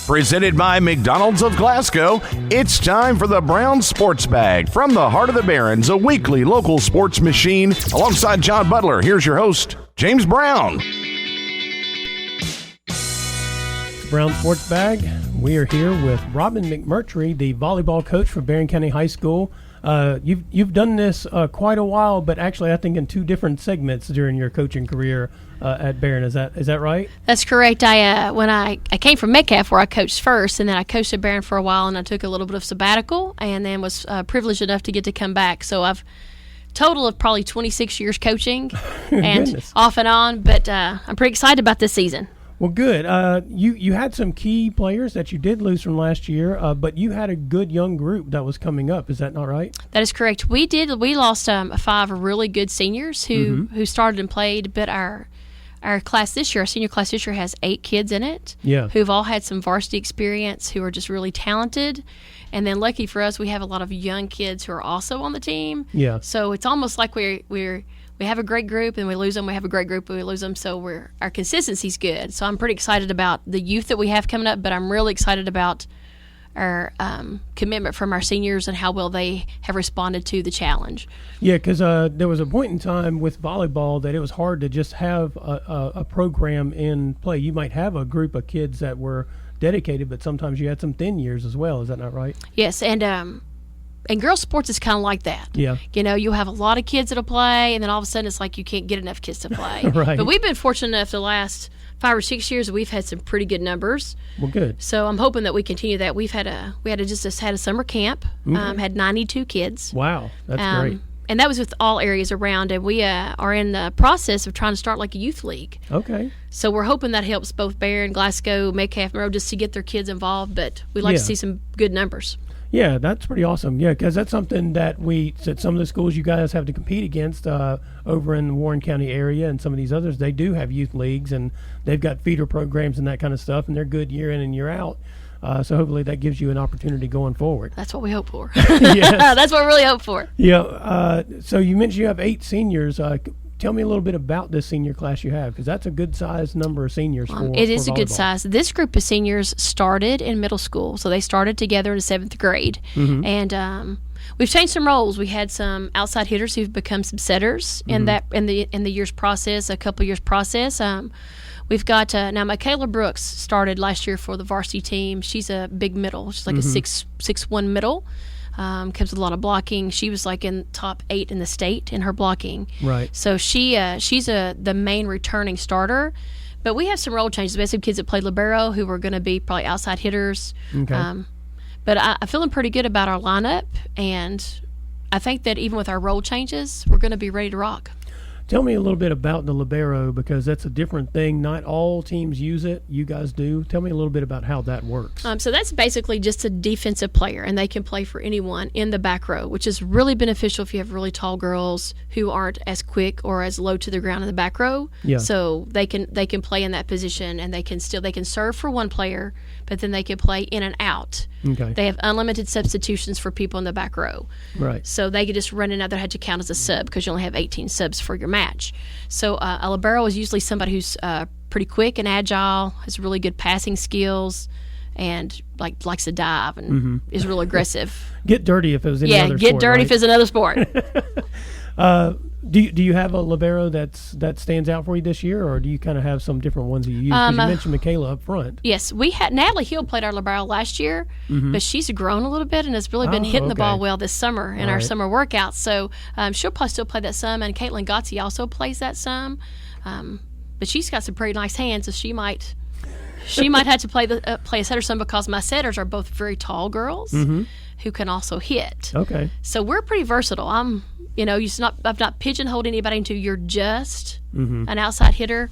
Presented by McDonald's of Glasgow, it's time for the Brown Sports Bag from the heart of the Barrens, a weekly local sports machine. Alongside John Butler, here's your host, James Brown. Brown Sports Bag. We are here with Robin McMurtrey, the volleyball coach for Barren County High School. You've done this quite a while, but actually I think in two different segments during your coaching career at Barren. Is that right? That's correct. I came from Metcalf, where I coached first, and then I coached at Barren for a while, and I took a little bit of sabbatical, and then was privileged enough to get to come back. So I've total of probably 26 years coaching, and Goodness. Off and on. But I'm pretty excited about this season. Well, good. You had some key players that you did lose from last year, but you had a good young group that was coming up. Is that not right? That is correct. We lost 5 really good seniors who started and played, but our class this year, our senior class this year, has 8 kids in it who've all had some varsity experience, who are just really talented. And then lucky for us, we have a lot of young kids who are also on the team. Yeah. So it's almost like we have a great group and we lose them. We have a great group and we lose them. So our consistency's good. So I'm pretty excited about the youth that we have coming up, but I'm really excited about our commitment from our seniors and how well they have responded to the challenge. Yeah, because there was a point in time with volleyball that it was hard to just have a program in play. You might have a group of kids that were dedicated, but sometimes you had some thin years as well. Is that not right? Yes, and girls' sports is kind of like that. Yeah. You know, you'll have a lot of kids that'll play, and then all of a sudden it's like you can't get enough kids to play. Right. But we've been fortunate enough the last 5 or 6 years that we've had some pretty good numbers. Well, good. So I'm hoping that we continue that. We had a summer camp, had 92 kids. Wow, that's great. And that was with all areas around, and we are in the process of trying to start like a youth league. Okay. So we're hoping that helps both Barren, Glasgow, Metcalf, Monroe, just to get their kids involved, but we'd like to see some good numbers. Yeah, that's pretty awesome. Yeah, because that's something that some of the schools you guys have to compete against over in the Warren County area, and some of these others, they do have youth leagues, and they've got feeder programs and that kind of stuff, and they're good year in and year out. So hopefully that gives you an opportunity going forward. That's what we hope for. That's what we really hope for. Yeah. So you mentioned you have 8 seniors. Tell me a little bit about this senior class you have, because that's a good-sized number of seniors for It is for a good volleyball. size. This group of seniors started in middle school, so they started together in the 7th grade. Mm-hmm. And we've changed some roles. We had some outside hitters who've become some setters in the year's process, a couple years process. We've got now Michaela Brooks started last year for the varsity team. She's a big middle. She's like a 6'1" middle. Comes with a lot of blocking. She was like in top 8 in the state in her blocking. Right. So she's the main returning starter. But we have some role changes. We have some kids that play libero who are going to be probably outside hitters. Okay. But I'm feeling pretty good about our lineup, and I think that even with our role changes, we're going to be ready to rock. Tell me a little bit about the libero, because that's a different thing. Not all teams use it. You guys do. Tell me a little bit about how that works. So that's basically just a defensive player, and they can play for anyone in the back row, which is really beneficial if you have really tall girls who aren't as quick or as low to the ground in the back row. Yeah. So they can play in that position, and they can serve for one player, but then they can play in and out. Okay. They have unlimited substitutions for people in the back row. Right. So they could just run in and out. They had to count as a sub because you only have 18 subs for your match. So a libero is usually somebody who's pretty quick and agile, has really good passing skills, and likes to dive and is real aggressive. Get dirty if it was any other sport. Yeah, get dirty if it's another sport. Do you have a libero that stands out for you this year, or do you kind of have some different ones that you use? Because you mentioned Michaela up front. Yes, we had Natalie Hill played our libero last year, but she's grown a little bit and has really been hitting the ball well this summer in our summer workouts. So she'll probably still play that some, and Caitlin Rigdon also plays that some. But she's got some pretty nice hands, so she might have to play a setter some, because my setters are both very tall girls who can also hit. Okay. So we're pretty versatile. I've not pigeonholed anybody into you're just an outside hitter.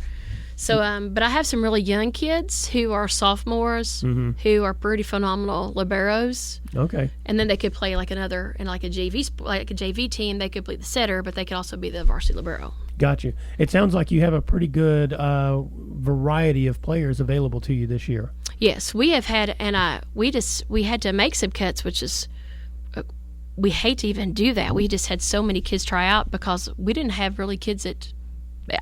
So, but I have some really young kids who are sophomores who are pretty phenomenal liberos. Okay. And then they could play like a JV team. They could play the setter, but they could also be the varsity libero. Got you. It sounds like you have a pretty good variety of players available to you this year. Yes, we have had, and we had to make some cuts, which is we hate to even do that. We just had so many kids try out because we didn't have really kids that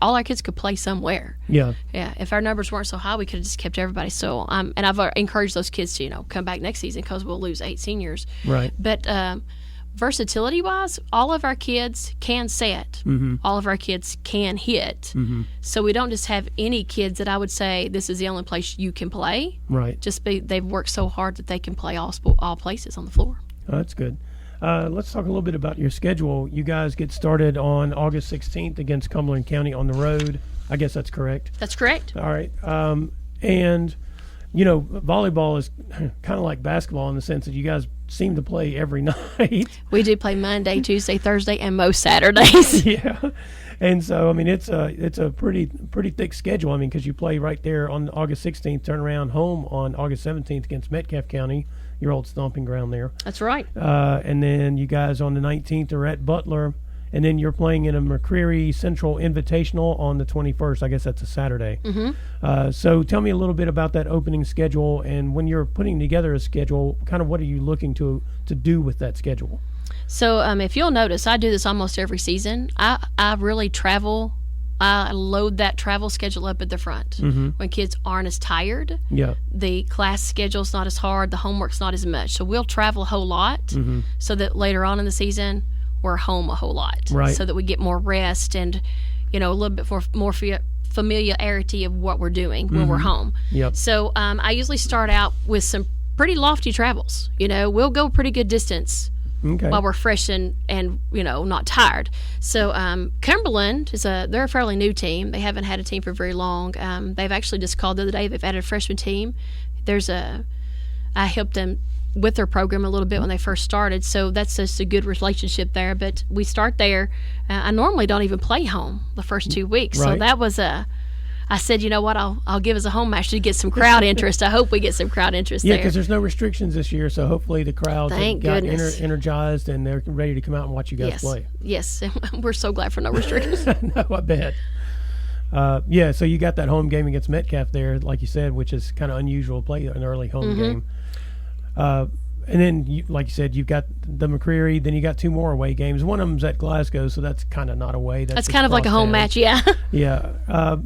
all our kids could play somewhere. Yeah. Yeah. If our numbers weren't so high, we could have just kept everybody. So, and I've encouraged those kids to, come back next season because we'll lose 8 seniors. Right. But versatility-wise, all of our kids can set. All of our kids can hit. So we don't just have any kids that I would say this is the only place you can play. Right. They've worked so hard that they can play all places on the floor. Oh, that's good. Let's talk a little bit about your schedule. You guys get started on August 16th against Cumberland County on the road. I guess that's correct. That's correct. All right. And, volleyball is kind of like basketball in the sense that you guys seem to play every night. We do play Monday, Tuesday, Thursday, and most Saturdays. Yeah. And so, it's a pretty thick schedule. Because you play right there on August 16th, turn around home on August 17th against Metcalfe County, your old stomping ground there. That's right. And then you guys on the 19th are at Butler, and then you're playing in a McCreary Central Invitational on the 21st. I guess that's a Saturday. So tell me a little bit about that opening schedule, and when you're putting together a schedule, kind of what are you looking to do with that schedule? So if you'll notice, I do this almost every season. I really travel. I load that travel schedule up at the front when kids aren't as tired. Yeah. The class schedule's not as hard. The homework's not as much. So we'll travel a whole lot so that later on in the season we're home a whole lot. Right. So that we get more rest and, a little bit more familiarity of what we're doing when we're home. Yep. So I usually start out with some pretty lofty travels. We'll go a pretty good distance. Okay. While we're fresh and not tired. So Cumberland they're a fairly new team. They haven't had a team for very long. They've actually just called the other day. They've added a freshman team. I helped them with their program a little bit when they first started. So that's just a good relationship there. But we start there. I normally don't even play home the first 2 weeks. Right. So that was I said, you know what, I'll give us a home match to get some crowd interest. I hope we get some crowd interest there. Yeah, because there's no restrictions this year, so hopefully the crowd got energized and they're ready to come out and watch you guys play. Yes, we're so glad for no restrictions. No, I bet. So you got that home game against Metcalfe there, like you said, which is kind of unusual to play an early home game. And then, like you said, you've got the McCreary, then you got 2 more away games. One of them's at Glasgow, so that's kind of not away. That's kind of like a home match, yeah. Yeah.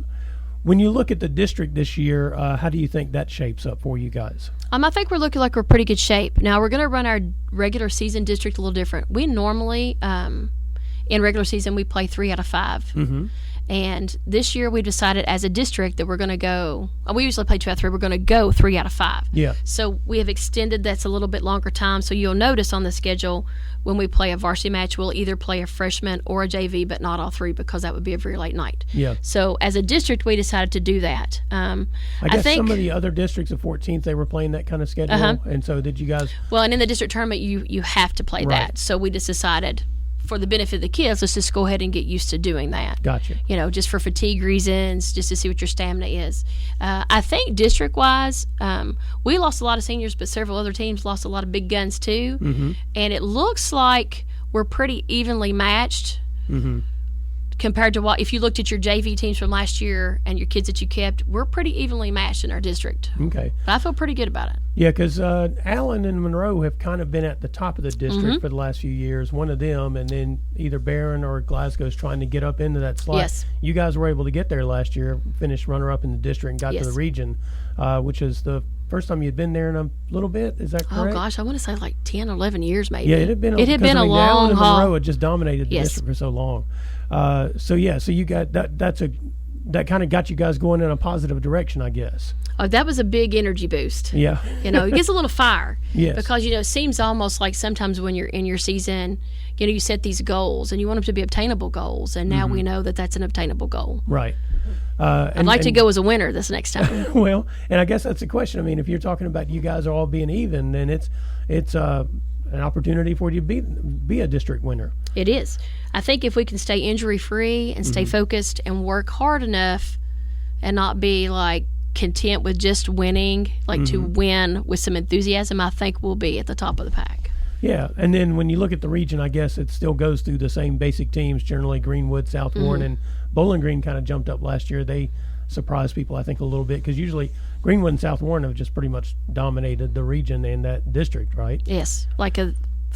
When you look at the district this year, how do you think that shapes up for you guys? I think we're looking like we're in pretty good shape. Now, we're going to run our regular season district a little different. We normally, in regular season, we play 3 out of 5. And this year we decided as a district that we're going to go, we usually play 2 out of 3, we're going to go 3 out of 5. Yeah. So we have extended that's a little bit longer time. So you'll notice on the schedule when we play a varsity match, we'll either play a freshman or a JV, but not all 3 because that would be a very late night. Yeah. So as a district, we decided to do that. I think some of the other districts of 14th, they were playing that kind of schedule. And so did you guys? Well, and in the district tournament, you have to play that. So we just decided, for the benefit of the kids, let's just go ahead and get used to doing that. Gotcha. Just for fatigue reasons, just to see what your stamina is. I think district-wise, we lost a lot of seniors, but several other teams lost a lot of big guns too. And it looks like we're pretty evenly matched compared to if you looked at your JV teams from last year and your kids that you kept, we're pretty evenly matched in our district. Okay. But I feel pretty good about it. Yeah, because Allen and Monroe have kind of been at the top of the district for the last few years, one of them, and then either Barren or Glasgow is trying to get up into that slot. Yes. You guys were able to get there last year, finished runner-up in the district, and got to the region, which is the first time you'd been there in a little bit. Is that correct? Oh, gosh, I want to say like 10 or 11 years maybe. Yeah, it had been a long Allen and haul. Monroe had just dominated the district for so long. So you got that kind of got you guys going in a positive direction, I guess. Oh, that was a big energy boost. Yeah. It gets a little fire. Yes. Because, it seems almost like sometimes when you're in your season, you set these goals and you want them to be obtainable goals. And now we know that that's an obtainable goal. Right. I'd like to go as a winner this next time. Well, and I guess that's the question. I mean, if you're talking about you guys are all being even, then it's an opportunity for you to be a district winner. It is. I think if we can stay injury-free and stay focused and work hard enough and not be, content with just winning, to win with some enthusiasm, I think we'll be at the top of the pack. Yeah, and then when you look at the region, I guess it still goes through the same basic teams, generally Greenwood, South Warren, and Bowling Green kind of jumped up last year. They surprised people, I think, a little bit because usually Greenwood and South Warren have just pretty much dominated the region and that district, right? Yes,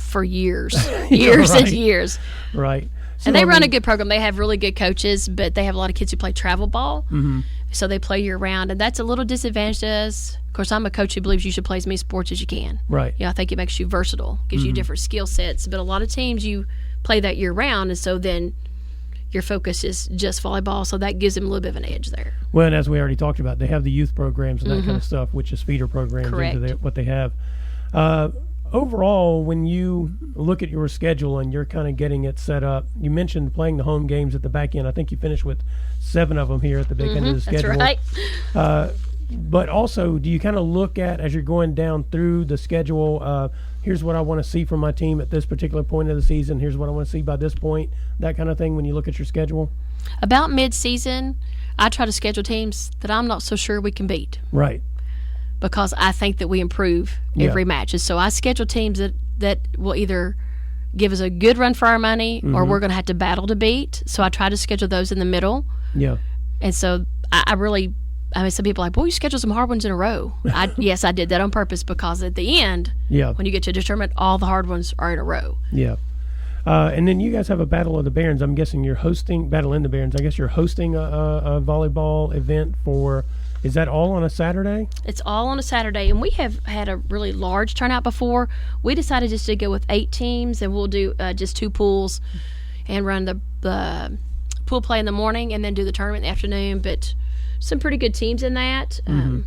for years, years and years. Right. So, And they run a good program. They have really good coaches, but they have a lot of kids who play travel ball. Mm-hmm. So they play year round, and that's a little disadvantage to us. Of course, I'm a coach who believes you should play as many sports as you can. Right. I think it makes you versatile, gives you different skill sets. But a lot of teams, you play that year round, and so then your focus is just volleyball. So that gives them a little bit of an edge there. Well, and as we already talked about, they have the youth programs and that kind of stuff, which is feeder programs Correct. into what they have. Overall, when you look at your schedule and you're kind of getting it set up, you mentioned playing the home games at the back end. I think you finished with 7 of them here at the big end of the schedule. That's right. But also, do you kind of look at, as you're going down through the schedule, here's what I want to see from my team at this particular point of the season, here's what I want to see by this point, that kind of thing when you look at your schedule? About mid-season, I try to schedule teams that I'm not so sure we can beat. Right. Because I think that we improve every match. And so I schedule teams that will either give us a good run for our money or we're going to have to battle to beat. So I try to schedule those in the middle. Yeah. And so I mean, some people are like, boy, you schedule some hard ones in a row. Yes, I did that on purpose because at the end, when you get to determine all the hard ones are in a row. Yeah. And then you guys have a Battle of the Barrens. I'm guessing you're hosting Battle in the Barrens. I guess you're hosting a volleyball event for. Is that all on a Saturday? It's all on a Saturday, and we have had a really large turnout before. We decided just to go with 8 teams, and we'll do just 2 pools and run the pool play in the morning and then do the tournament in the afternoon. But some pretty good teams in that, and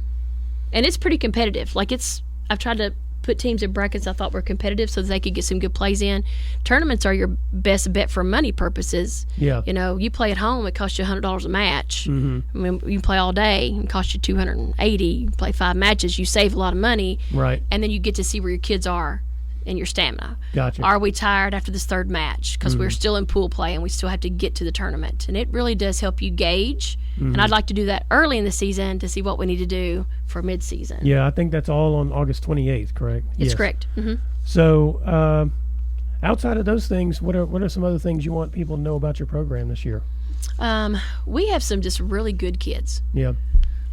it's pretty competitive. I've tried to put teams in brackets I thought were competitive so that they could get some good plays in. Tournaments are your best bet for money purposes. Yeah. You play at home, it costs you $100 a match. I mean, you play all day, it costs you $280. You play 5 matches, you save a lot of money. Right. And then you get to see where your kids are and your stamina. Gotcha. Are we tired after this 3rd match? Because we're still in pool play and we still have to get to the tournament. And it really does help you gauge. And I'd like to do that early in the season to see what we need to do for mid-season. Yeah, I think that's all on August 28th, correct? It's correct. So outside of those things, what are some other things you want people to know about your program this year? We have some just really good kids. Yeah.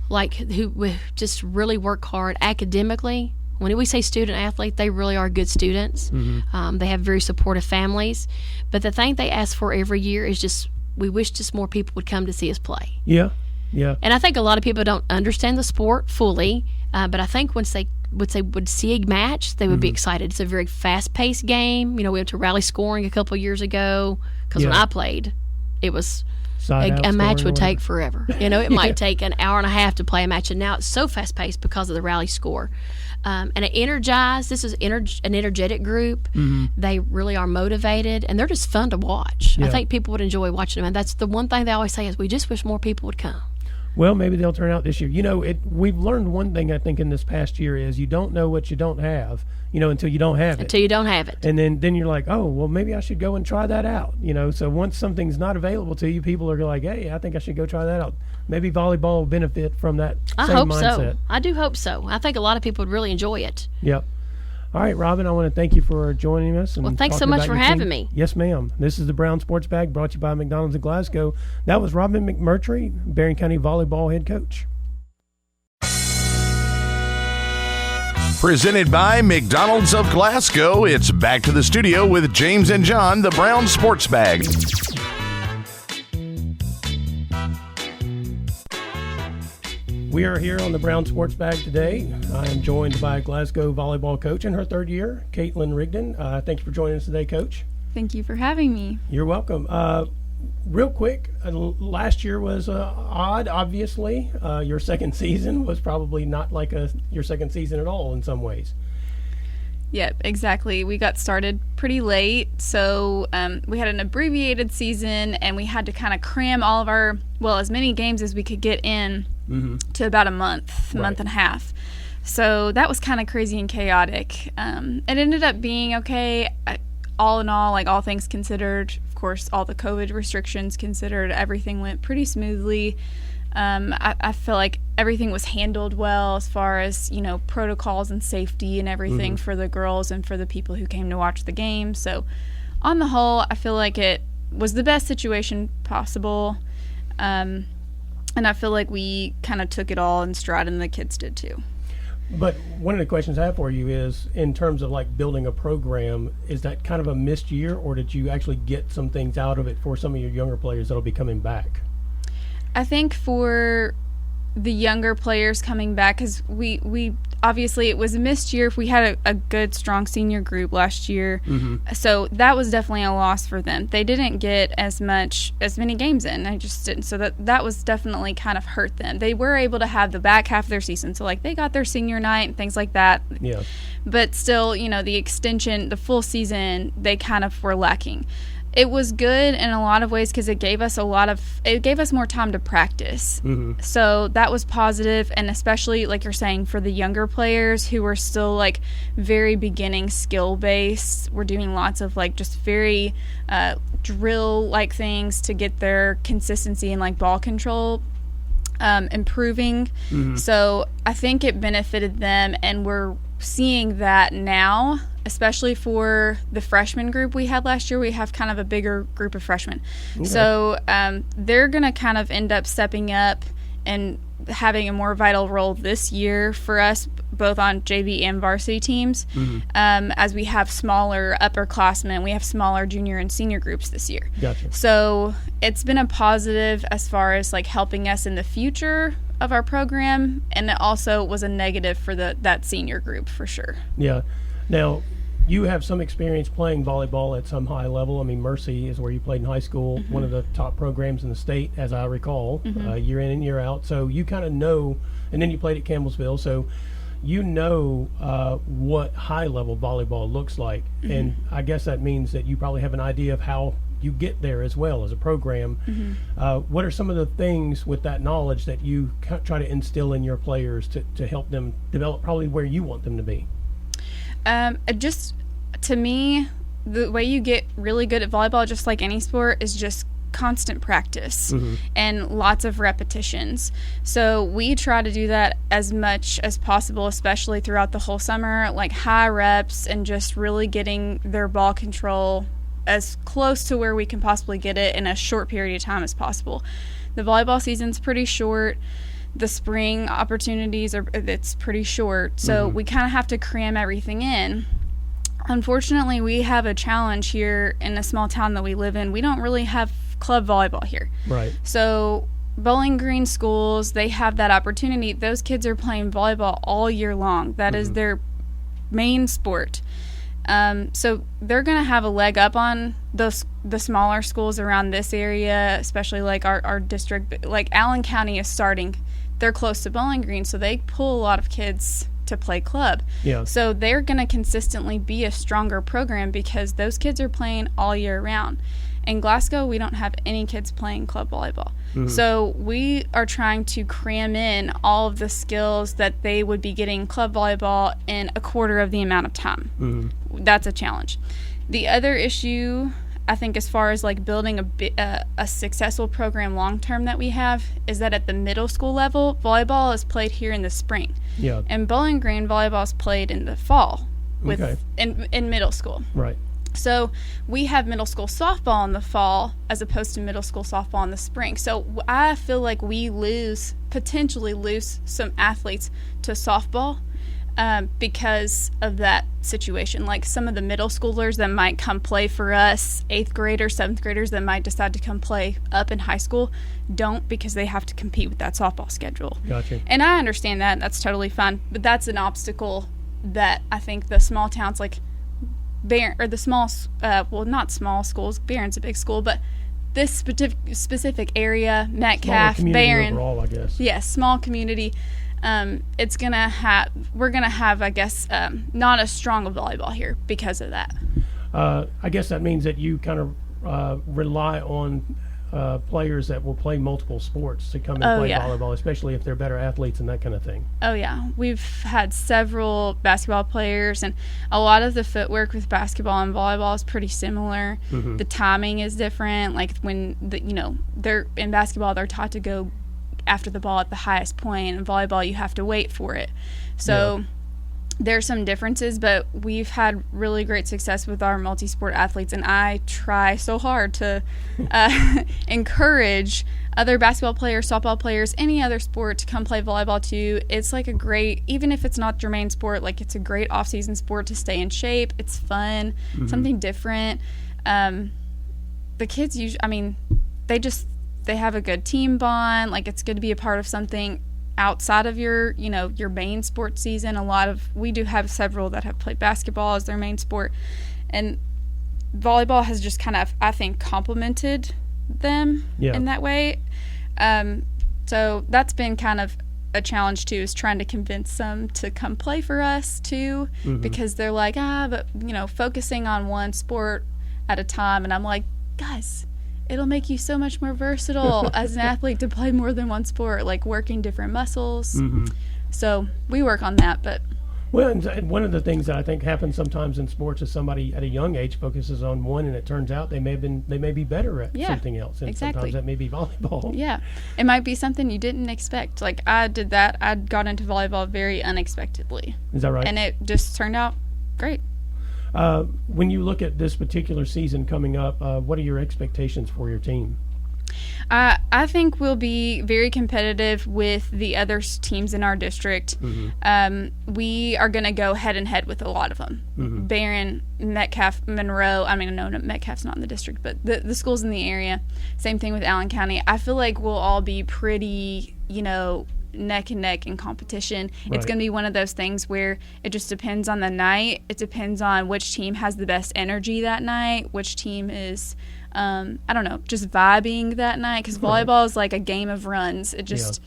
Who just really work hard academically. When we say student athlete, they really are good students. They have very supportive families. But the thing they ask for every year is we wish just more people would come to see us play. Yeah, yeah. And I think a lot of people don't understand the sport fully, but I think once they would see a match, they would be excited. It's a very fast-paced game. We went to rally scoring a couple of years ago because when I played, it was a match would take forever. It might take an hour and a half to play a match, and now it's so fast-paced because of the rally score. And it energized. This is an energetic group. They really are motivated, and they're just fun to watch. Yeah. I think people would enjoy watching them, and that's the one thing they always say is we just wish more people would come. Well, maybe they'll turn out this year. We've learned one thing, I think, in this past year is you don't know what you don't have, until you don't have it. Until you don't have it. And then you're like, oh, well, maybe I should go and try that out. So once something's not available to you, people are like, hey, I think I should go try that out. Maybe volleyball will benefit from that I same hope mindset. so. I do hope so. I think a lot of people would really enjoy it. Yep. All right, Robin, I want to thank you for joining us. And well, thanks so talking much about for your having team. me. Yes, ma'am. This is the Brown Sports Bag brought to you by McDonald's in Glasgow. That was Robin McMurtrey, Barren County volleyball head coach. Presented by McDonald's of Glasgow, it's back to the studio with James and John, the Brown Sports Bag. We are here on the Brown Sports Bag today. I am joined by Glasgow volleyball coach in her 3rd year, Caitlin Rigdon. Thank you for joining us today, Coach. Thank you for having me. You're welcome. Real quick, last year was odd, obviously. Your second season was probably not like your second season at all in some ways. Yep, exactly. We got started pretty late, so we had an abbreviated season, and we had to kind of cram all of as many games as we could get in to about a month and a half. So that was kind of crazy and chaotic. It ended up being okay, all in all, all things considered. Of course, all the COVID restrictions considered, everything went pretty smoothly. I feel like everything was handled well as far as, protocols and safety and everything for the girls and for the people who came to watch the game. So on the whole, I feel like it was the best situation possible. And I feel like we kind of took it all in stride, and the kids did too. But one of the questions I have for you is, in terms of like building a program, is that kind of a missed year, or did you actually get some things out of it for some of your younger players that'll be coming back? I think for the younger players coming back, because we obviously it was a missed year. We had a good, strong senior group last year, so that was definitely a loss for them. They didn't get as many games in. I just didn't. So that was definitely kind of hurt them. They were able to have the back half of their season, so like they got their senior night and things like that. Yeah. But still, the extension, the full season, they kind of were lacking. It was good in a lot of ways because it gave us more time to practice. So that was positive, and especially like you're saying, for the younger players who were still like very beginning skill based, we're doing lots of like just very drill like things to get their consistency and like ball control improving. So I think it benefited them, and we're seeing that now, especially for the freshman group we had last year. We have kind of a bigger group of freshmen. Okay. So they're going to kind of end up stepping up and having a more vital role this year for us, both on JV and varsity teams, as we have smaller upperclassmen. We have smaller junior and senior groups this year. Gotcha. So it's been a positive as far as like helping us in the future of our program, and it also was a negative for that senior group for sure. Yeah. Now, you have some experience playing volleyball at some high level. I mean, Mercy is where you played in high school, one of the top programs in the state, as I recall, year in and year out. So you kind of know, and then you played at Campbellsville, so you know what high-level volleyball looks like. And I guess that means that you probably have an idea of how you get there as well as a program. What are some of the things with that knowledge that you try to instill in your players to help them develop probably where you want them to be? Just to me, the way you get really good at volleyball, just like any sport, is just constant practice and lots of repetitions. So we try to do that as much as possible, especially throughout the whole summer, like high reps and just really getting their ball control as close to where we can possibly get it in a short period of time as possible. The volleyball season's pretty short. The spring opportunities it's pretty short, so we kind of have to cram everything in. Unfortunately, we have a challenge here in a small town that we live in. We don't really have club volleyball here. Right. So Bowling Green schools, they have that opportunity. Those kids are playing volleyball all year long. That is their main sport. So they're going to have a leg up on the smaller schools around this area, especially like our district. Like Allen County is starting. They're close to Bowling Green, so they pull a lot of kids to play club. Yeah. So they're going to consistently be a stronger program because those kids are playing all year round. In Glasgow, we don't have any kids playing club volleyball. So we are trying to cram in all of the skills that they would be getting club volleyball in a quarter of the amount of time. That's a challenge. The other issue, I think, as far as like building a successful program long term that we have, is that at the middle school level, volleyball is played here in the spring. Yeah. And Bowling Green, volleyball is played in the fall in middle school. Right. So we have middle school softball in the fall as opposed to middle school softball in the spring. So I feel like we potentially lose some athletes to softball because of that situation. Like some of the middle schoolers that might come play for us, 8th graders, 7th graders that might decide to come play up in high school, don't, because they have to compete with that softball schedule. Gotcha. And I understand that. That's totally fine. But that's an obstacle that I think the small towns like Barren, or the small, not small schools, Barren's a big school, but this specific area, Metcalf, Barren, overall, I guess. Yes, small community. We're gonna have, I guess, not as strong a volleyball here because of that. I guess that means that you kind of rely on players that will play multiple sports to come and play volleyball, especially if they're better athletes and that kind of thing. Oh, yeah. We've had several basketball players, and a lot of the footwork with basketball and volleyball is pretty similar. The timing is different. Like when, they're in basketball, they're taught to go after the ball at the highest point. In volleyball, you have to wait for it. So there's some differences, but we've had really great success with our multi-sport athletes, and I try so hard to encourage other basketball players, softball players, any other sport to come play volleyball too. It's like a great, even if it's not your main sport, like it's a great off-season sport to stay in shape. It's fun, something different. The kids usually, I mean, they have a good team bond. Like, it's good to be a part of something outside of your main sports season. We do have several that have played basketball as their main sport, and volleyball has just kind of, I think, complemented them in that way. So that's been kind of a challenge too, is trying to convince them to come play for us too, because they're like, but focusing on one sport at a time. And I'm like, guys, it'll make you so much more versatile as an athlete to play more than one sport, like working different muscles. So we work on that. But and one of the things that I think happens sometimes in sports is somebody at a young age focuses on one, and it turns out they may be better at something else. And sometimes that may be volleyball. Yeah, it might be something you didn't expect. Like, I did that. I got into volleyball very unexpectedly. Is that right? And it just turned out great. When you look at this particular season coming up, what are your expectations for your team? I think we'll be very competitive with the other teams in our district. We are going to go head and head with a lot of them. Barren, Metcalf, Monroe. I mean, no, Metcalf's not in the district, but the schools in the area. Same thing with Allen County. I feel like we'll all be pretty, neck and neck in competition. Right. It's going to be one of those things where it just depends on the night. It depends on which team has the best energy that night, which team is, just vibing that night. Because volleyball is like a game of runs. It just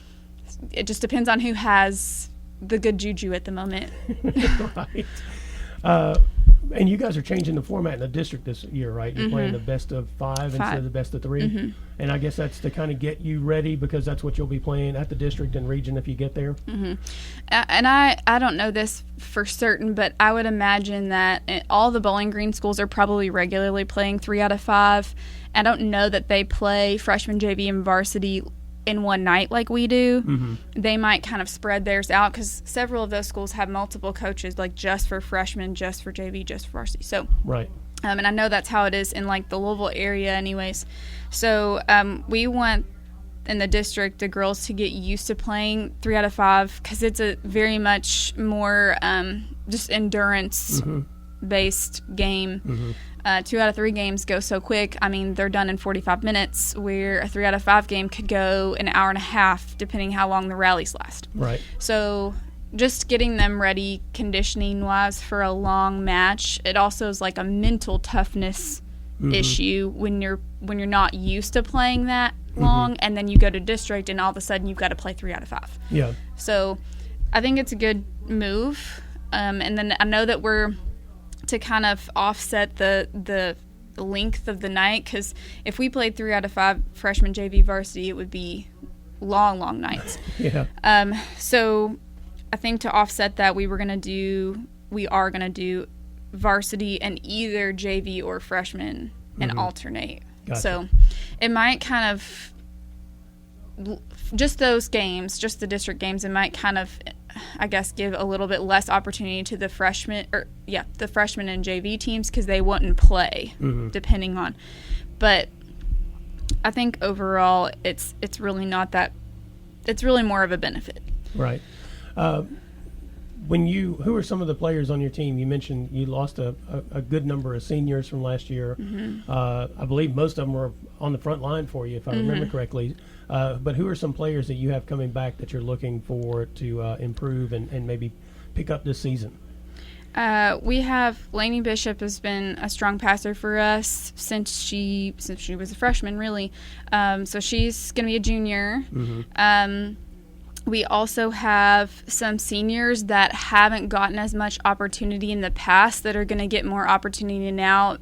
depends on who has the good juju at the moment. Right. And you guys are changing the format in the district this year, right? You're playing the best of five instead of the best of three. And I guess that's to kind of get you ready, because that's what you'll be playing at the district and region if you get there. And I don't know this for certain, but I would imagine that all the Bowling Green schools are probably regularly playing 3 out of 5. I don't know that they play freshman, JV, and varsity in one night like we do. They might kind of spread theirs out, because several of those schools have multiple coaches, like just for freshmen, just for JV, just for varsity. So right. And I know that's how it is in like the Louisville area anyways. So we want in the district the girls to get used to playing 3 out of 5, because it's a very much more just endurance based game. 2 out of 3 games go so quick. I mean, they're done in 45 minutes, where a 3 out of 5 game could go an hour and a half, depending how long the rallies last. Right. So just getting them ready conditioning-wise for a long match. It also is like a mental toughness issue when you're not used to playing that long, and then you go to district, and all of a sudden you've got to play 3 out of 5. Yeah. So I think it's a good move. And then I know that we're to kind of offset the length of the night, because if we played 3 out of 5 freshman JV varsity, it would be long nights. Yeah. So I think to offset that, we are going to do varsity and either JV or freshman and alternate. Gotcha. So it might kind of, just those games, just the district games, it might kind of, I guess, give a little bit less opportunity to the freshman and JV teams, because they wouldn't play depending on. But I think overall it's really not that. It's really more of a benefit. Right. Who are some of the players on your team? You mentioned you lost a good number of seniors from last year. I believe most of them were on the front line for you, if I remember correctly. But who are some players that you have coming back that you're looking for to improve and maybe pick up this season? We have Lainey Bishop has been a strong passer for us since she was a freshman, really. So she's going to be a junior. We also have some seniors that haven't gotten as much opportunity in the past that are going to get more opportunity now.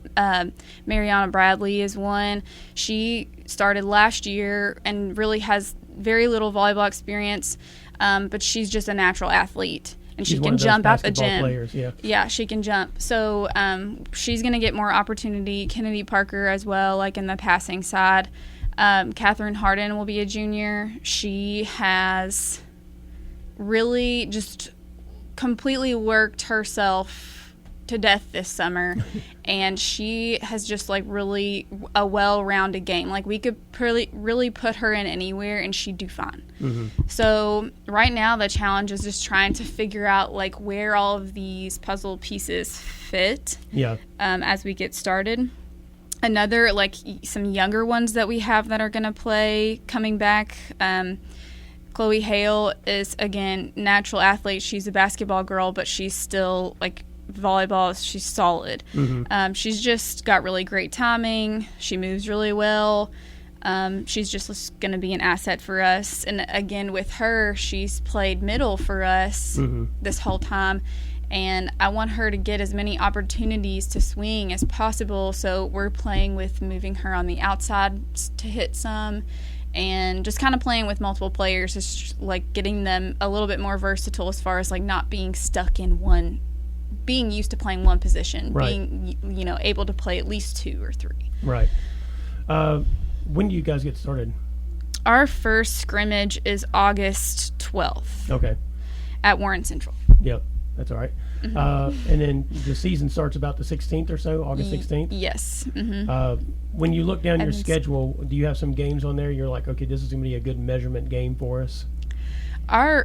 Mariana Bradley is one. She started last year and really has very little volleyball experience, but she's just a natural athlete. And she can jump out the gym. Players, yeah, she can jump. So she's going to get more opportunity. Kennedy Parker as well, like in the passing side. Catherine Harden will be a junior. She has really just completely worked herself to death this summer, and she has just like really a well-rounded game. Like we could really put her in anywhere and she'd do fine. So right now the challenge is just trying to figure out like where all of these puzzle pieces fit as we get started. Another, like some younger ones that we have that are going to play coming back, Chloe Hale is, again, natural athlete. She's a basketball girl, but she's still like volleyball, she's solid. She's just got really great timing. She moves really well. She's just going to be an asset for us. And again, with her, she's played middle for us this whole time. And I want her to get as many opportunities to swing as possible. So we're playing with moving her on the outside to hit some, and just kind of playing with multiple players, just like getting them a little bit more versatile as far as like not being stuck in one, being used to playing one position, being, you know, able to play at least 2 or 3. Right. When do you guys get started? Our first scrimmage is August 12th. Okay. At Warren Central. Yep. That's all right. And then the season starts about the 16th or so, August 16th? Yes. When you look down your schedule, do you have some games on there you're like, okay, this is going to be a good measurement game for us? I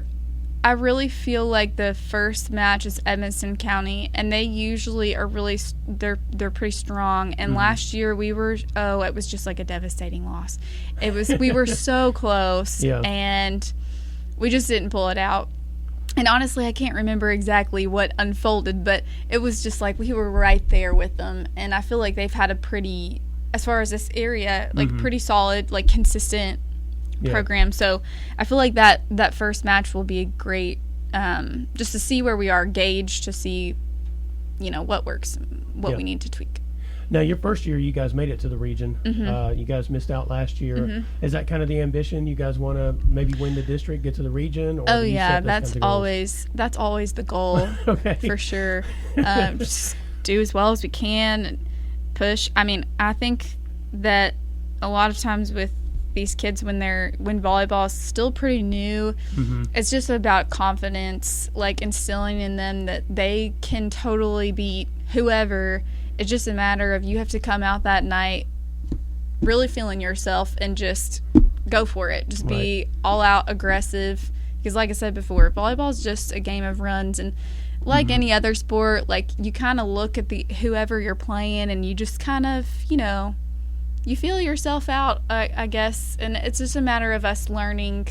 really feel like the first match is Edmonson County, and they usually are really they're pretty strong. And last year it was just like a devastating loss. We were so close, and we just didn't pull it out. And honestly, I can't remember exactly what unfolded, but it was just like we were right there with them. And I feel like they've had a pretty, as far as this area, like pretty solid, like consistent program. So I feel like that first match will be a great, just to see where we are, gauge to see, you know, what works, what we need to tweak. Now, your first year, you guys made it to the region. You guys missed out last year. Is that kind of the ambition? You guys want to maybe win the district, get to the region? Or that's always the goal. For sure. Just do as well as we can and push. I mean, I think that a lot of times with these kids, when volleyball is still pretty new, it's just about confidence, like instilling in them that they can totally beat whoever. It's just a matter of you have to come out that night really feeling yourself and just go for it. Just be all out aggressive. Because like I said before, volleyball is just a game of runs. And like any other sport, like you kind of look at whoever you're playing and you just kind of, you know, you feel yourself out, I guess. And it's just a matter of us learning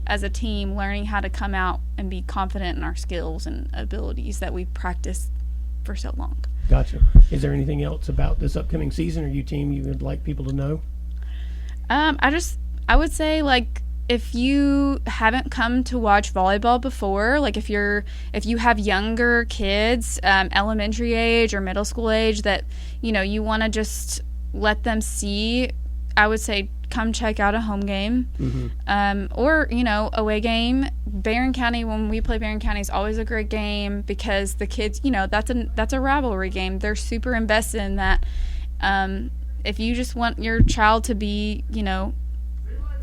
as a team, learning how to come out and be confident in our skills and abilities that we've practiced for so long. Gotcha. Is there anything else about this upcoming season or you team you would like people to know? I would say, like, if you haven't come to watch volleyball before, like if you have younger kids, elementary age or middle school age that, you know, you want to just let them see, I would say come check out a home game, or, you know, away game. Barren County, when we play Barren County, is always a great game because the kids, you know, that's a rivalry game. They're super invested in that. If you just want your child to be, you know,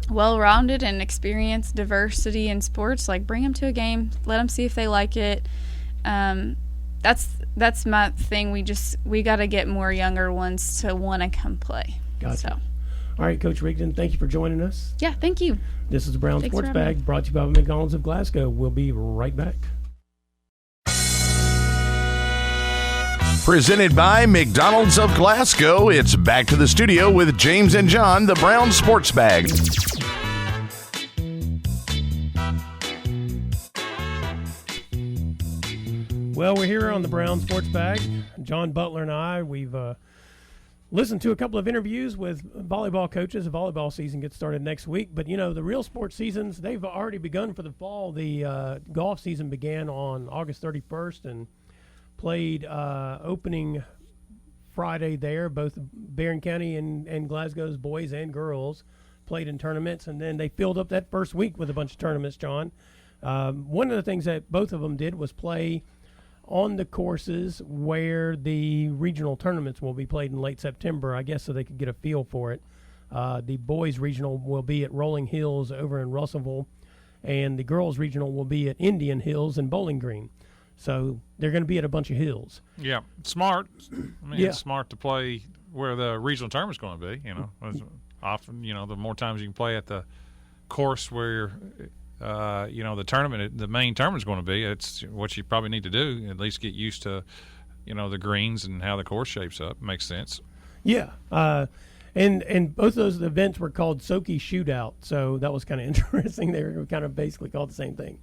well-rounded and experience diversity in sports, like bring them to a game, let them see if they like it. That's my thing. We got to get more younger ones to want to come play. Gotcha. So. All right, Coach Rigdon, thank you for joining us. Yeah, thank you. This is the Brown Sports Bag, brought to you by McDonald's of Glasgow. We'll be right back. Presented by McDonald's of Glasgow, it's back to the studio with James and John, the Brown Sports Bag. Well, we're here on the Brown Sports Bag. John Butler and I, we've listened to a couple of interviews with volleyball coaches. The volleyball season gets started next week. But, you know, the real sports seasons, they've already begun for the fall. The golf season began on August 31st and played opening Friday there. Both Barren County and Glasgow's boys and girls played in tournaments. And then they filled up that first week with a bunch of tournaments, John. One of the things that both of them did was play on the courses where the regional tournaments will be played in late September, I guess, so they could get a feel for it. The boys regional will be at Rolling Hills over in Russellville, and the girls regional will be at Indian Hills and Bowling Green. So they're going to be at a bunch of hills. Yeah, smart. I mean, Yeah. it's smart to play where the regional tournament's going to be. Often, the more times you can play at the course where, the tournament, the main tournament's going to be, it's what you probably need to do, at least get used to, the greens and how the course shapes up. Makes sense. Yeah. And both of those events were called Soki Shootout, so that was kind of interesting. They were kind of basically called the same thing.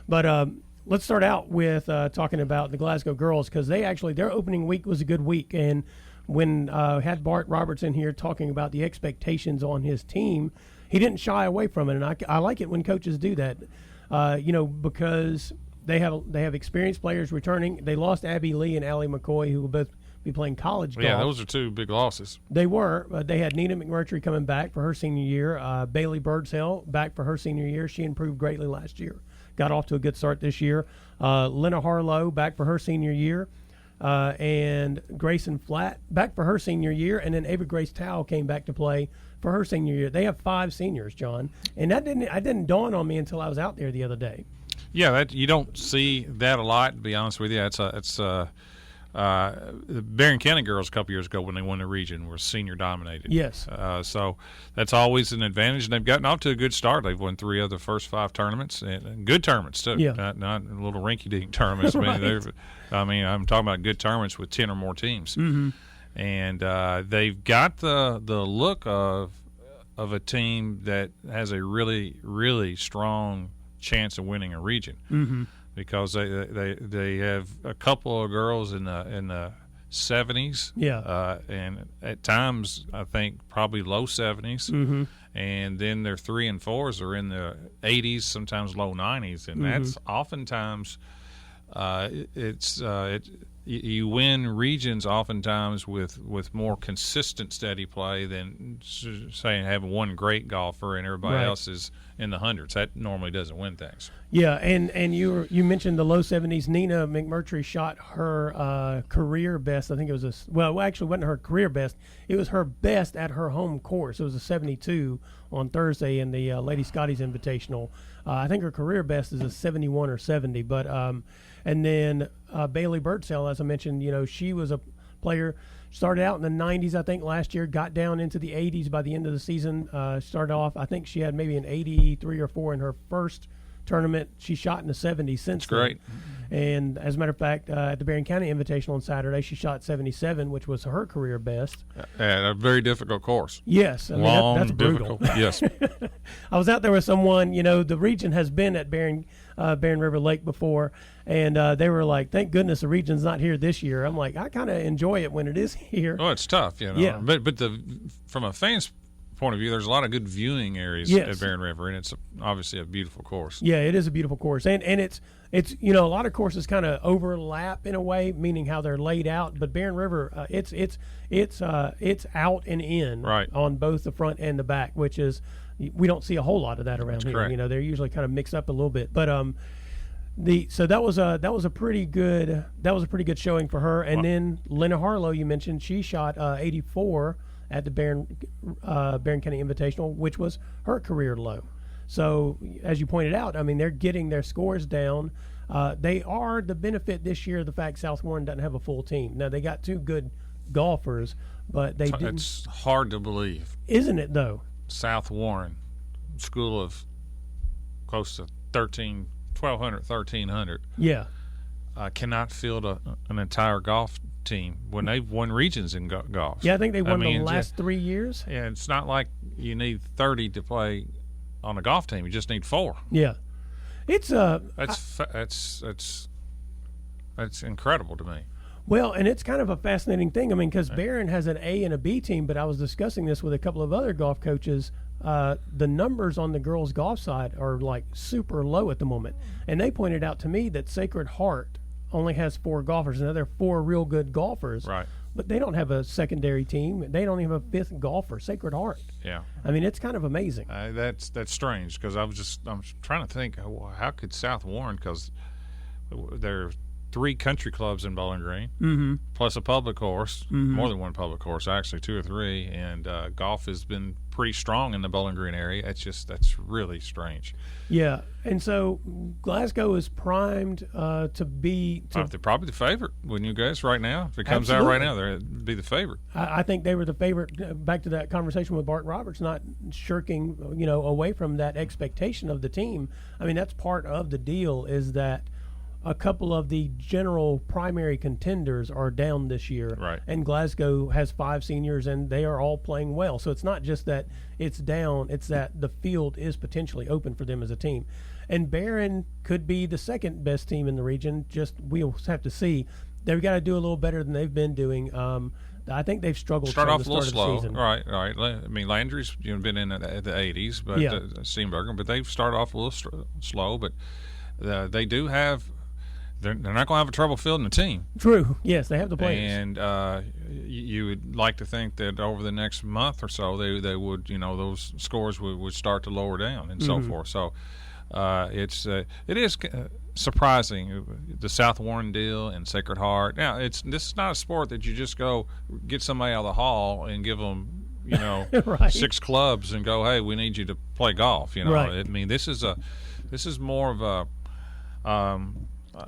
But let's start out with talking about the Glasgow girls, because their opening week was a good week. And when had Bart Roberts in here talking about the expectations on his team, he didn't shy away from it. And I like it when coaches do that, because they have experienced players returning. They lost Abby Lee and Allie McCoy, who will both be playing college golf. Yeah, those are two big losses. They were. They had Nina McMurtrey coming back for her senior year. Bailey Birdsell back for her senior year. She improved greatly last year. Got off to a good start this year. Lena Harlow back for her senior year. And Grayson Flatt back for her senior year. And then Ava Grace Towle came back to play for her senior year. They have 5 seniors, John. And that didn't dawn on me until I was out there the other day. Yeah, you don't see that a lot, to be honest with you. The Barren County girls a couple years ago, when they won the region, were senior dominated. Yes. So that's always an advantage, and they've gotten off to a good start. They've won 3 of the first 5 tournaments, and good tournaments too. Yeah. Not little rinky-dink tournaments. Right. I'm talking about good tournaments with 10 or more teams. Mm-hmm. And they've got the look of a team that has a really, really strong chance of winning a region. Mm-hmm. Because they have a couple of girls in the 70s, Yeah. and at times I think probably low 70s, Mm-hmm. and then their 3 and 4s are in the 80s, sometimes low 90s, and that's oftentimes you win regions oftentimes with more consistent steady play than saying having one great golfer and everybody Right. else is in the hundreds. That normally doesn't win things. Yeah, and you mentioned the low 70s. Nina McMurtrey shot her career best. I think it was actually wasn't her career best. It was her best at her home course. It was a 72 on Thursday in the Lady Scotty's Invitational. I think her career best is a 71 or 70. But and then Bailey Birdsell, as I mentioned, she was a player. Started out in the 90s, I think, last year. Got down into the 80s by the end of the season. Started off, I think she had maybe an 83 or 4 in her first tournament. She shot in the 70s since then. Great. And as a matter of fact, at the Barren County Invitational on Saturday, she shot 77, which was her career best. At a very difficult course. Yes. I mean, Long, that's brutal. difficult. Yes. I was out there with someone, the region has been at Barren River Lake before, and they were like, thank goodness the region's not here this year. I'm like, I kind of enjoy it when it is here. Oh, it's tough, Yeah. But from a fan's point of view, there's a lot of good viewing areas Yes. at Barren River, and it's obviously a beautiful course. Yeah, it is a beautiful course, and it's a lot of courses kind of overlap in a way, meaning how they're laid out. But Barren River, it's out and in Right. on both the front and the back, which is we don't see a whole lot of that around That's here. correct. They're usually kind of mixed up a little bit, but so that was a pretty good showing for her. And then Lena Harlow, you mentioned, she shot 84 at the Barren County Invitational, which was her career low. So as you pointed out, I mean, they're getting their scores down. They are the benefit this year of the fact South Warren doesn't have a full team. Now they got 2 good golfers, but they didn't. It's hard to believe. Isn't it though? South Warren, school of close to 1,200, 1,300, Yeah. cannot field an entire golf team when they've won regions in golf. Yeah, I think they won the mean, last 3 years. Yeah, it's not like you need 30 to play on a golf team. You just need 4. Yeah. It's That's incredible to me. Well, and it's kind of a fascinating thing. I mean, because Barren has an A and a B team, but I was discussing this with a couple of other golf coaches. The numbers on the girls' golf side are like super low at the moment. And they pointed out to me that Sacred Heart only has 4 golfers. Now, they're 4 real good golfers. Right. But they don't have a secondary team. They don't even have a 5th golfer, Sacred Heart. Yeah. I mean, it's kind of amazing. That's strange because I'm trying to think how could South Warren, because they're 3 country clubs in Bowling Green, plus a public course, more than one public course, actually 2 or 3. And golf has been pretty strong in the Bowling Green area. That's really strange. Yeah, and so Glasgow is primed to be. They're probably the favorite, wouldn't you guys? Right now, if it comes out right now, they'd be the favorite. I think they were the favorite. Back to that conversation with Bart Roberts, not shirking, away from that expectation of the team. I mean, that's part of the deal, is that a couple of the general primary contenders are down this year. Right. And Glasgow has 5 seniors, and they are all playing well. So it's not just that it's down, it's that the field is potentially open for them as a team. And Barren could be the second best team in the region. Just we'll have to see. They've got to do a little better than they've been doing. I think they've struggled start from off the a little start slow. of the season. Right. I mean, Landry's been in the 80s, but Steenberger, but they've started off a little slow. But they do have. They're not going to have a trouble fielding the team. True. Yes, they have the players. And you would like to think that over the next month or so, they would, those scores would start to lower down and so forth. So it is surprising, the South Warren deal and Sacred Heart. Now, this is not a sport that you just go get somebody out of the hall and give them, right. 6 clubs and go, hey, we need you to play golf. Right. I mean, this is more of a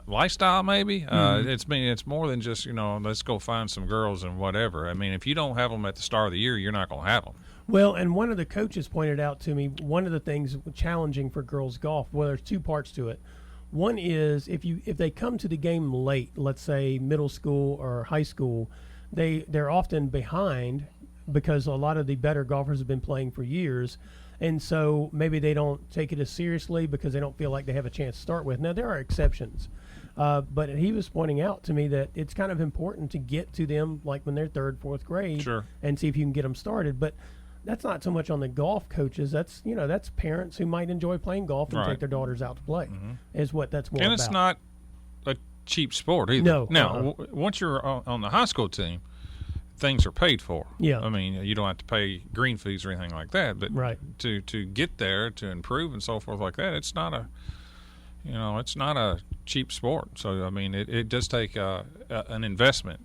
lifestyle, maybe. It's more than just let's go find some girls and whatever. I mean, if you don't have them at the start of the year, you're not going to have them. Well, and one of the coaches pointed out to me, one of the things challenging for girls golf, well, there's 2 parts to it. One is if they come to the game late, let's say middle school or high school, they're often behind because a lot of the better golfers have been playing for years. And so maybe they don't take it as seriously because they don't feel like they have a chance to start with. Now, there are exceptions. But he was pointing out to me that it's kind of important to get to them like when they're 3rd, 4th grade and see if you can get them started. But that's not so much on the golf coaches. That's parents who might enjoy playing golf and take their daughters out to play is what that's more about. And it's not a cheap sport either. No. Now, once you're on the high school team, things are paid for. Yeah. I mean, you don't have to pay green fees or anything like that. But right. to get there, to improve and so forth like that, it's not a cheap sport. So, I mean, it does take an investment,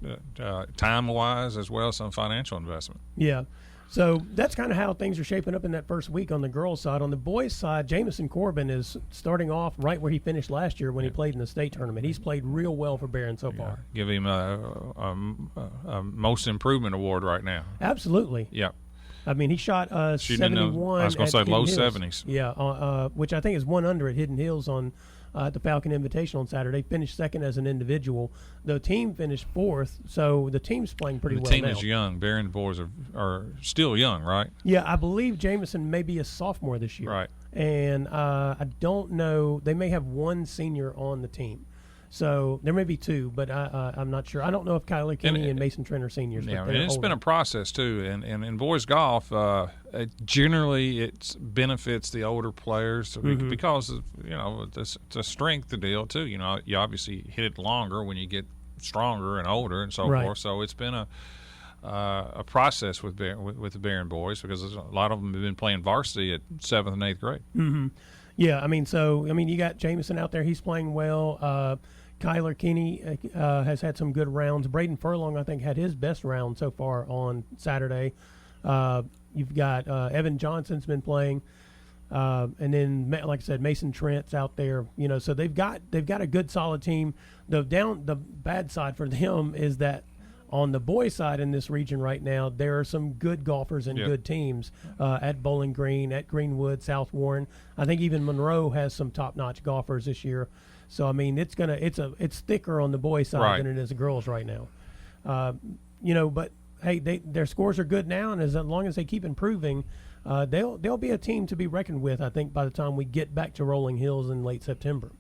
time-wise as well as some financial investment. Yeah. So that's kind of how things are shaping up in that first week on the girls' side. On the boys' side, Jamison Corbin is starting off right where he finished last year when he played in the state tournament. He's played real well for Barren so far. Give him a most improvement award right now. Absolutely. Yeah. I mean, he shot 71. I was going to say low 70s. Yeah, which I think is 1 under at Hidden Hills on the Falcon Invitational on Saturday. Finished 2nd as an individual. The team finished 4th, so the team's playing pretty well now. The team is young. Barren boys are still young, right? Yeah, I believe Jamison may be a sophomore this year. Right. And I don't know. They may have 1 senior on the team. So there may be 2, but I'm not sure. I don't know if Kyler Kinney and Mason Trent are seniors. Yeah, and it's been a process too. And in boys golf, generally it benefits the older players because of, it's a strength deal too. You obviously hit it longer when you get stronger and older and so forth. So it's been a process with the Barren boys because a lot of them have been playing varsity at 7th and 8th grade. Mm-hmm. Yeah, you got Jamison out there. He's playing well. Kyler Kinney has had some good rounds. Braden Furlong, I think, had his best round so far on Saturday. You've got Evan Johnson's been playing, and then, like I said, Mason Trent's out there. So they've got a good, solid team. The bad side for them is that on the boys' side in this region right now, there are some good golfers and good teams at Bowling Green, at Greenwood, South Warren. I think even Monroe has some top-notch golfers this year. So I mean, it's thicker on the boys' side than it is the girls right now. But hey, their scores are good now, and as long as they keep improving, they'll be a team to be reckoned with. I think by the time we get back to Rolling Hills in late September.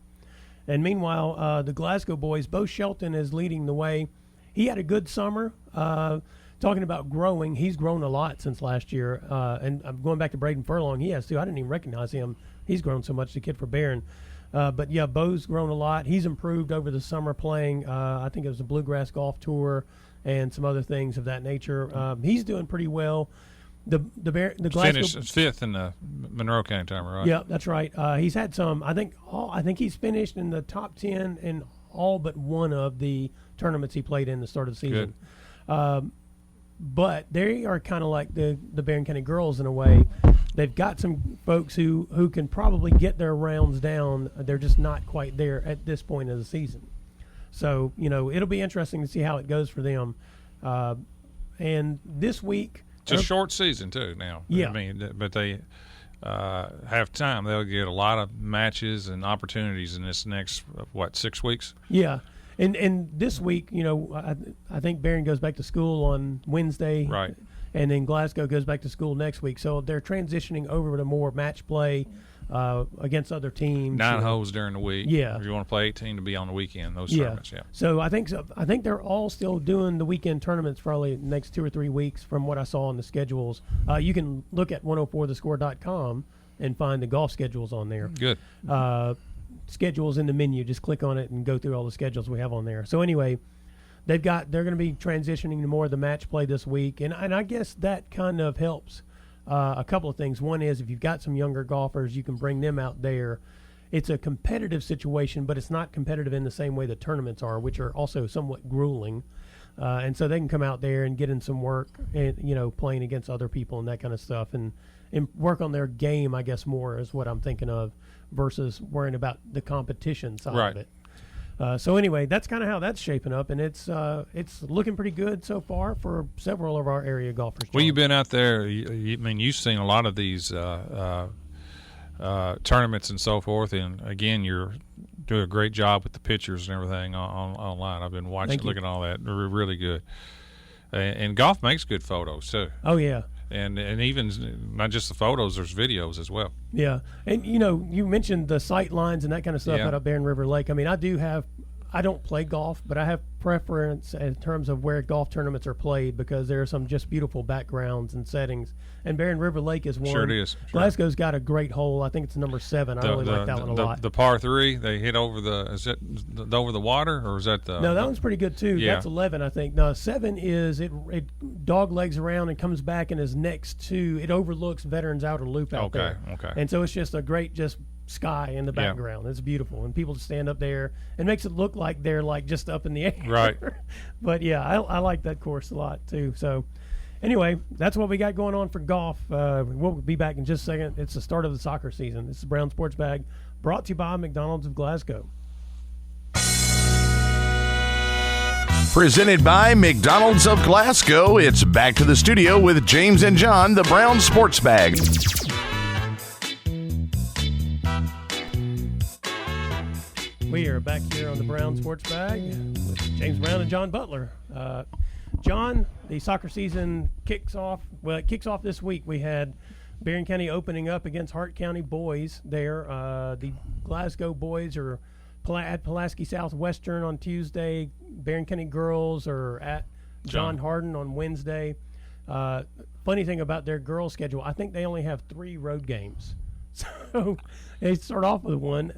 And meanwhile, the Glasgow boys, Bo Shelton is leading the way. He had a good summer. Talking about growing, he's grown a lot since last year. And I'm going back to Braden Furlong. He has too. I didn't even recognize him. He's grown so much, the kid for Barren. But yeah, Bo's grown a lot. He's improved over the summer playing. I think it was a Bluegrass Golf Tour and some other things of that nature. He's doing pretty well. The Glasgow finished 5th in the Monroe County timer, right? Yeah, that's right. He's had some. I think he's finished in the top 10 in all but one of the tournaments he played in the start of the season. But they are kind of like the Barren County girls in a way. They've got some folks who can probably get their rounds down. They're just not quite there at this point of the season. So, it'll be interesting to see how it goes for them. And this week... It's a short season, too, now. Yeah. I mean, but they have time. They'll get a lot of matches and opportunities in this next, 6 weeks? Yeah. And this week, I think Barren goes back to school on Wednesday. Right. And then Glasgow goes back to school next week. So they're transitioning over to more match play against other teams. 9 holes during the week. Yeah. If you want to play 18 to be on the weekend, those tournaments, yeah. So I think they're all still doing the weekend tournaments probably the next 2 or 3 weeks from what I saw on the schedules. You can look at 104thescore.com and find the golf schedules on there. Good. Schedules in the menu. Just click on it and go through all the schedules we have on there. So anyway, they're going to be transitioning to more of the match play this week, and I guess that kind of helps a couple of things. One is if you've got some younger golfers, you can bring them out there. It's a competitive situation, but it's not competitive in the same way the tournaments are, which are also somewhat grueling. And so they can come out there and get in some work, and playing against other people and that kind of stuff, and work on their game, I guess, more is what I'm thinking of, versus worrying about the competition side of it. So anyway, that's kind of how that's shaping up, and it's looking pretty good so far for several of our area golfers. Well, you've been out there. You've seen a lot of these tournaments and so forth, and again, you're doing a great job with the pictures and everything online. I've been watching, looking at all that. They're really good. And golf makes good photos too. Oh yeah. And even not just the photos, there's videos as well. Yeah, and you mentioned the sight lines and that kind of stuff out of Barren River Lake. I mean, I don't play golf, but I have preference in terms of where golf tournaments are played because there are some just beautiful backgrounds and settings. And Barren River Lake is one. Sure it is. Sure. Glasgow's got a great hole. I think it's number 7. I really like that one a lot. The par 3, they hit over over the water, or is that the? No, that one's pretty good too. Yeah. That's 11, I think. No, 7 is it dog legs around and comes back and is next to it overlooks Veterans Outer Loop out there. Okay. And so it's just a great sky in the background. It's beautiful, and people stand up there and makes it look like they're like just up in the air. Right. But yeah, I like that course a lot too. So anyway, that's what we got going on for golf. We'll be back in just a second. It's the start of the soccer season. This is Brown Sports Bag, brought to you by McDonald's of Glasgow. Presented by McDonald's of Glasgow, it's back to the studio with James and John, the Brown Sports Bag. We are back here on the Brown Sports Bag with James Brown and John Butler. John, the soccer season kicks off. Well, it kicks off this week. We had Barren County opening up against Hart County boys there. The Glasgow boys are at Pulaski Southwestern on Tuesday. Barren County girls are at John Hardin on Wednesday. Funny thing about their girls' schedule, I think they only have 3 road games. So they start off with one.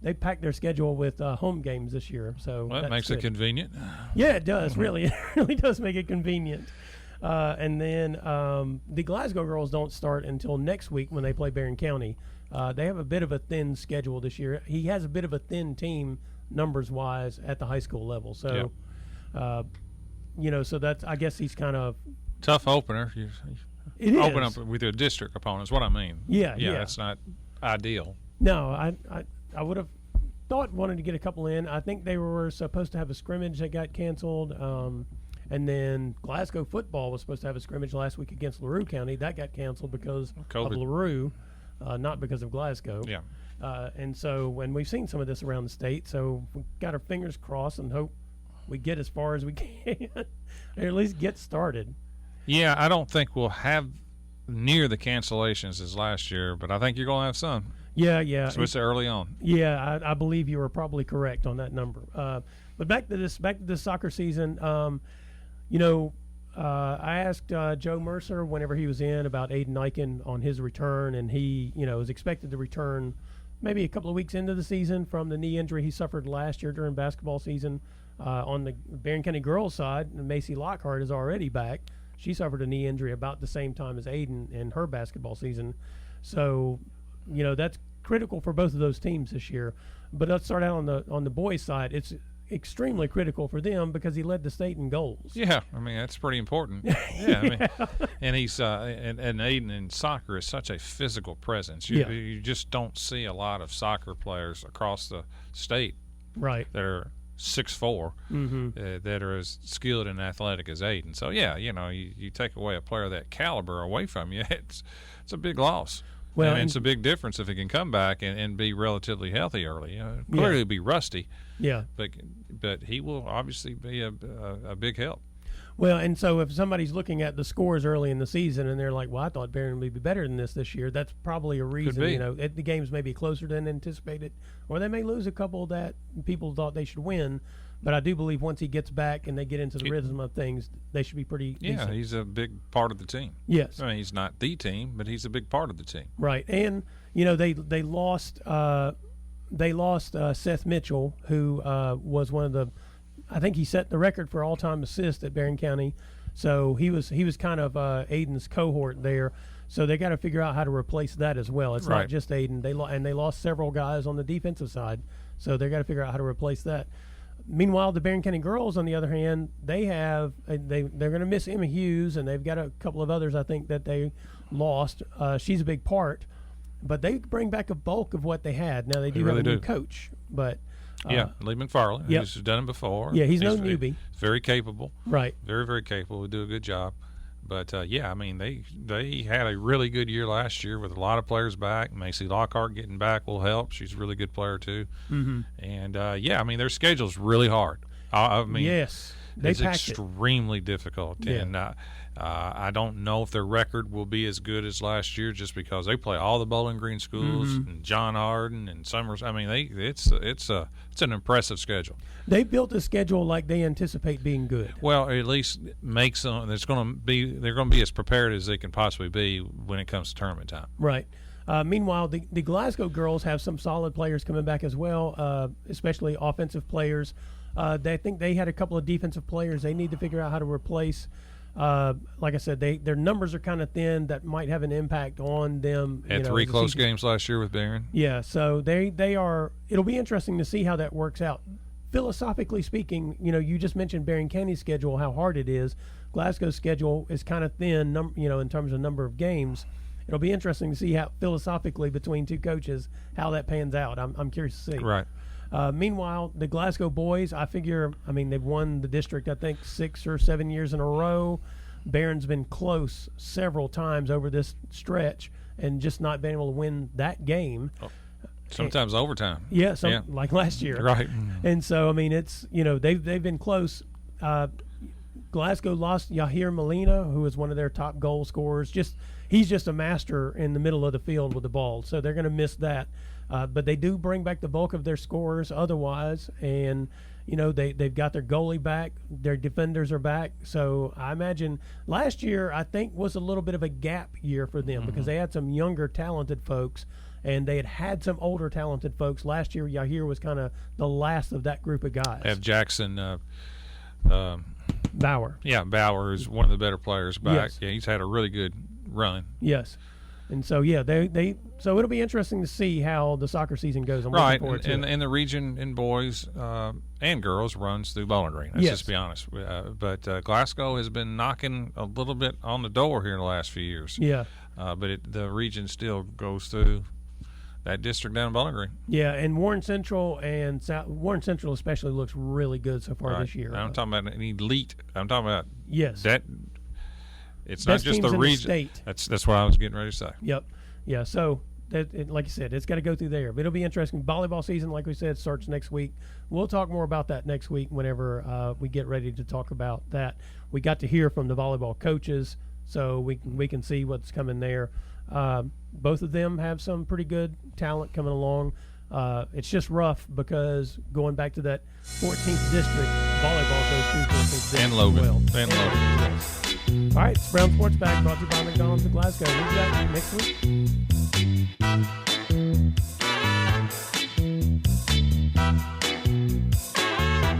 They packed their schedule with home games this year. So that makes it convenient. Yeah, it does, really. It really does make it convenient. And then the Glasgow girls don't start until next week when they play Barren County. They have a bit of a thin schedule this year. He has a bit of a thin team numbers-wise at the high school level. So, so that's, I guess he's kind of... Tough opener. It open is. up with your district opponents, what I mean. Yeah. That's not ideal. No, I would have wanted to get a couple in. I think they were supposed to have a scrimmage that got canceled. And then Glasgow football was supposed to have a scrimmage last week against LaRue County. That got canceled because COVID. of LaRue, not because of Glasgow. Yeah. And so when we've seen some of this around the state, so we've got our fingers crossed and hope we get as far as we can, or at least get started. Yeah, I don't think we'll have near the cancellations as last year, but I think you're going to have some. Yeah. So it's early on. Yeah, I believe you were probably correct on that number. But back to this soccer season. I asked Joe Mercer whenever he was in about Aiden Eichen on his return, and he, was expected to return maybe a couple of weeks into the season from the knee injury he suffered last year during basketball season. On the Barren County girls side, Macy Lockhart is already back. She suffered a knee injury about the same time as Aiden in her basketball season. So, that's critical for both of those teams this year. But let's start out on the boys' side. It's extremely critical for them because he led the state in goals. Yeah, I mean that's pretty important. Yeah, I mean, and he's and Aiden in soccer is such a physical presence. You just don't see a lot of soccer players across the state, right, that are 6'4", that are as skilled and athletic as Aiden. So yeah, you take away a player of that caliber away from you, it's a big loss. Well, and it's a big difference if he can come back and be relatively healthy early. Clearly, he'll be rusty. Yeah, but he will obviously be a big help. Well, and so if somebody's looking at the scores early in the season and they're like, "Well, I thought Barren would be better than this year," that's probably a reason. The games may be closer than anticipated, or they may lose a couple that people thought they should win. But I do believe once he gets back and they get into the rhythm of things, they should be pretty decent. He's a big part of the team. Yes. I mean, he's not the team, but he's a big part of the team. Right. And, they lost Seth Mitchell, who was one of the – I think he set the record for all-time assists at Barren County. So he was kind of Aiden's cohort there. So they got to figure out how to replace that as well. It's not just Aiden. They lost several guys on the defensive side. So they got to figure out how to replace that. Meanwhile, the Barren County girls, on the other hand, they're going to miss Emma Hughes, and they've got a couple of others I think that they lost. She's a big part, but they bring back a bulk of what they had. Now they do have a new coach, but Lee McFarland, who's done it before. Yeah, he's no newbie. Very capable. Right. Very, very capable. Will do a good job. But, I mean, they had a really good year last year with a lot of players back. Macy Lockhart getting back will help. She's a really good player, too. Mm-hmm. And, I mean, their schedule's really hard. I mean, yes, it's extremely difficult. Yeah. And I don't know if their record will be as good as last year just because they play all the Bowling Green schools and John Hardin and Summers. I mean, it's an impressive schedule. They built a schedule like they anticipate being good. Well, at least makes them. They're going to be as prepared as they can possibly be when it comes to tournament time. Right. Meanwhile, the Glasgow girls have some solid players coming back as well, especially offensive players. They think they had a couple of defensive players they need to figure out how to replace. Like I said, their numbers are kind of thin. That might have an impact on them. Had 3 close games last year with Barren. Yeah, so they are. It'll be interesting to see how that works out. Philosophically speaking, you just mentioned Barren County's schedule, how hard it is. Glasgow's schedule is kind of thin, in terms of number of games. It'll be interesting to see how philosophically between two coaches how that pans out. I'm curious to see. Right. Meanwhile, the Glasgow boys, they've won the district, I think, 6 or 7 years in a row. Barron's been close several times over this stretch and just not been able to win that game. Oh, sometimes overtime. Yeah, like last year. Right. And so, I mean, it's, they've been close. Glasgow lost Yahir Molina, who is one of their top goal scorers. He's just a master in the middle of the field with the ball, so they're going to miss that. But they do bring back the bulk of their scorers otherwise, and they've got their goalie back, their defenders are back. So I imagine last year I think was a little bit of a gap year for them because they had some younger talented folks, and they had some older talented folks. Last year Yahir was kind of the last of that group of guys. Have Jackson Bauer. Yeah, Bauer is one of the better players back. Yes. Yeah, he's had a really good run. Yes. And so, so it'll be interesting to see how the soccer season goes. I'm looking forward to it. And the region in boys and girls runs through Bowling Green. Let's just be honest. But Glasgow has been knocking a little bit on the door here in the last few years. Yeah. But the region still goes through that district down in Bowling Green. Yeah, and Warren Central especially looks really good so far this year. I'm talking about an elite. I'm talking about that. It's not just the region. That's what I was getting ready to say. Yep. Yeah. So like you said, it's got to go through there. But it'll be interesting. Volleyball season, like we said, starts next week. We'll talk more about that next week whenever we get ready to talk about that. We got to hear from the volleyball coaches, so we can see what's coming there. Both of them have some pretty good talent coming along. It's just rough because going back to that 14th district, volleyball goes through 14th district and Logan. And Logan. All right, it's Brown Sports Bag brought to you by McDonald's of Glasgow. We'll be back next week.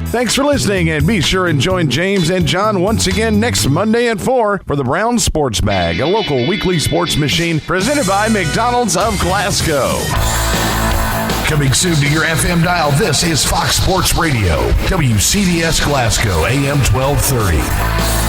Thanks for listening, and be sure and join James and John once again next Monday at 4 for the Brown Sports Bag, a local weekly sports machine presented by McDonald's of Glasgow. Coming soon to your FM dial, this is Fox Sports Radio, WCDS Glasgow, AM 1230.